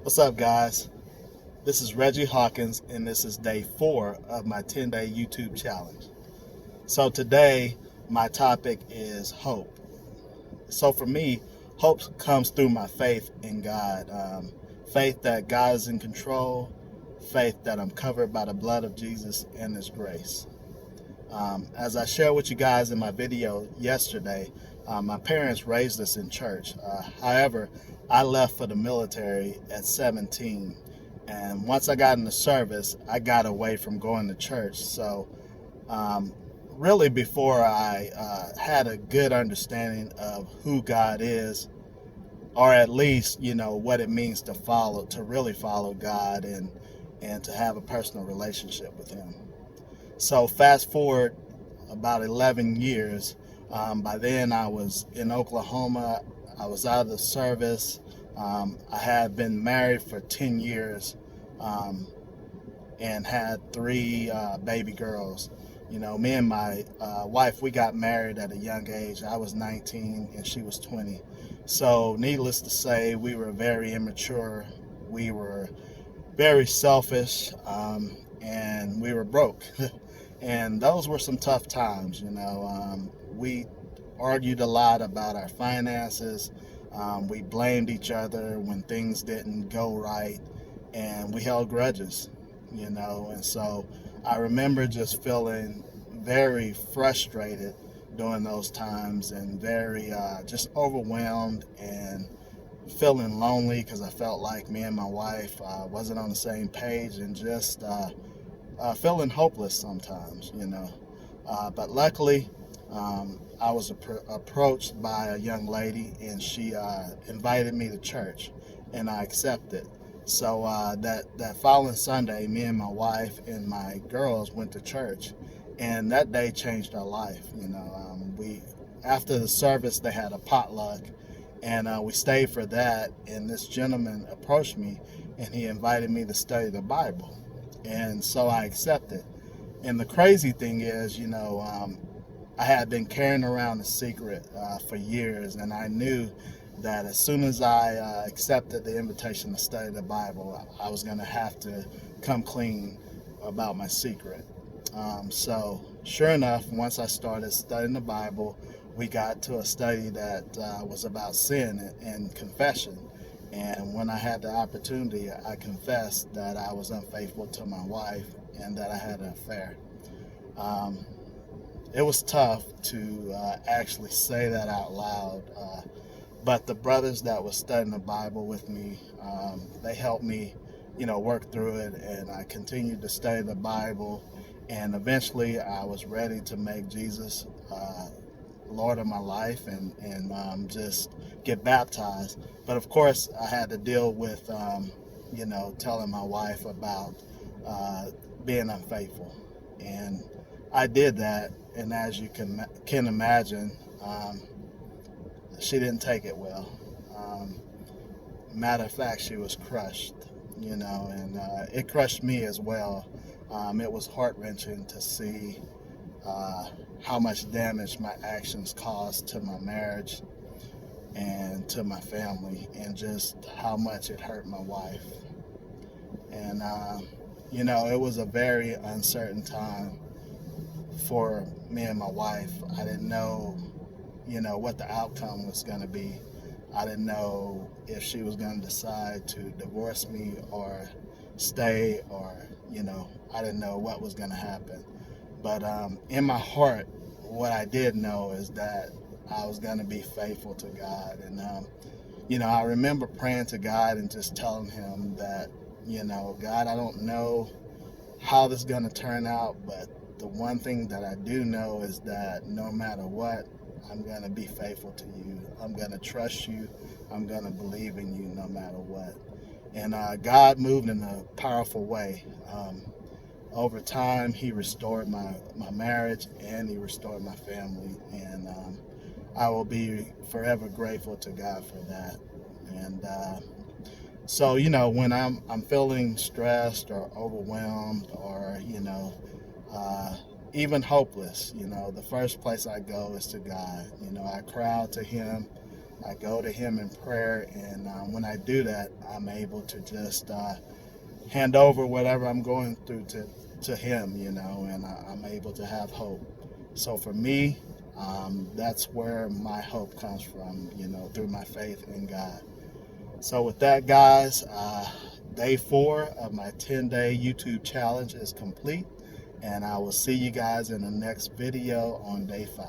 What's up, guys? This is Reggie Hawkins, and this is day 4 of my 10-day YouTube challenge. So, today, my topic is hope. So, for me, hope comes through my faith in God. Faith that God is in control, faith that I'm covered by the blood of Jesus and His grace. As I shared with you guys in my video yesterday, my parents raised us in church. However, I left for the military at 17. And once I got in the service, I got away from going to church. So, um, really, before I had a good understanding of who God is, or at least, what it means to really follow God and to have a personal relationship with Him. So fast forward about 11 years. By then, I was in Oklahoma. I was out of the service. I had been married for 10 years um, and had 3 baby girls. Me and my wife, we got married at a young age. I was 19 and she was 20. So, needless to say, we were very immature. We were very selfish, and we were broke. And those were some tough times. We argued a lot about our finances. We blamed each other when things didn't go right, and we held grudges. And so I remember just feeling very frustrated during those times and very just overwhelmed and feeling lonely because I felt like me and my wife wasn't on the same page and just feeling hopeless sometimes. But luckily, I was approached by a young lady, and she invited me to church, and I accepted. So that following Sunday, me and my wife and my girls went to church, and that day changed our life. We after the service they had a potluck, and we stayed for that. And this gentleman approached me, and he invited me to study the Bible, and so I accepted. And the crazy thing is, I had been carrying around a secret for years, and I knew that as soon as I accepted the invitation to study the Bible, I was going to have to come clean about my secret. So, sure enough, once I started studying the Bible, we got to a study that was about sin and confession. And when I had the opportunity, I confessed that I was unfaithful to my wife and that I had an affair. Um, it was tough to actually say that out loud, but the brothers that were studying the Bible with me, they helped me, work through it, and I continued to study the Bible, and eventually I was ready to make Jesus Lord of my life and just get baptized. But of course, I had to deal with, telling my wife about uh, being unfaithful, and I did that. And as you can imagine, she didn't take it well. Um, Matter of fact, she was crushed, and it crushed me as well. It was heart wrenching to see uh, how much damage my actions caused to my marriage and to my family, and just how much it hurt my wife. And, it was a very uncertain time for me and my wife. I didn't know, what the outcome was going to be. I didn't know if she was going to decide to divorce me or stay, or, I didn't know what was going to happen. But in my heart, what I did know is that I was going to be faithful to God. And, I remember praying to God and just telling Him that, God, I don't know how this is going to turn out, but the one thing that I do know is that no matter what, I'm going to be faithful to you. I'm going to trust you. I'm going to believe in you no matter what. And God moved in a powerful way. Over time, He restored my marriage, and He restored my family. And I will be forever grateful to God for that. And so, when I'm feeling stressed or overwhelmed or, uh, even hopeless, the first place I go is to God. I cry out to Him. I go to Him in prayer, and when I do that, I'm able to just hand over whatever I'm going through to Him, and I'm able to have hope. So for me, that's where my hope comes from, through my faith in God. So with that, guys, day 4 of my 10-day YouTube challenge is complete, and I will see you guys in the next video on day 5.